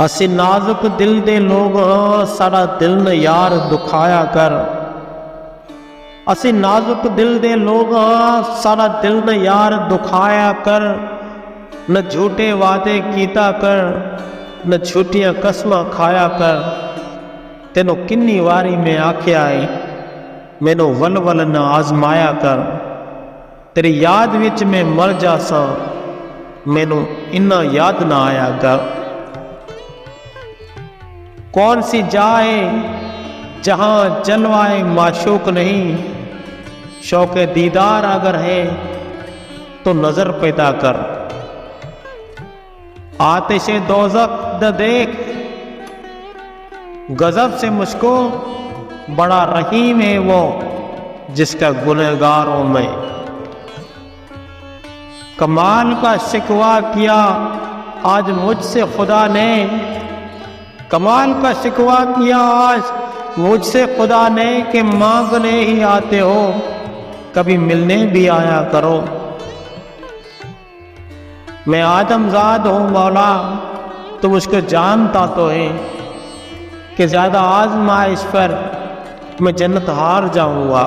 ਅਸੀਂ ਨਾਜ਼ੁਕ ਦਿਲ ਦੇ ਲੋਕ ਸਾਡਾ ਦਿਲ ਨ ਯਾਰ ਦੁਖਾਇਆ ਕਰ। ਅਸੀਂ ਨਾਜ਼ੁਕ ਦਿਲ ਦੇ ਲੋਕ ਸਾਡਾ ਦਿਲ ਨ ਯਾਰ ਦੁਖਾਇਆ ਕਰ। न झूठे वादे कीता कर, न झूठियां कसमां खाया कर। तेनों किन्नी वारी मैं आख्या है मैनू वल वल न आजमाया कर। तेरी याद विच मैं मर जासा मैनू इन्ना याद ना आया कर। कौन सी जाए जहां जलवाए माशूक नहीं, शौक़े दीदार अगर है तो नजर पैदा कर। आतिशे दोज़ख द देख, गजब से मुझको बड़ा रहीम है वो जिसका गुनहगार हूं मैं। कमाल का शिकवा किया आज मुझसे खुदा ने, कमाल का शिकवा किया आज मुझसे खुदा ने कि मांगने ही आते हो कभी मिलने भी आया करो। मैं आदमजाद हूँ मौला तो मुझको जानता तो है कि ज़्यादा आजमाइश पर मैं जन्नत हार जाऊँगा।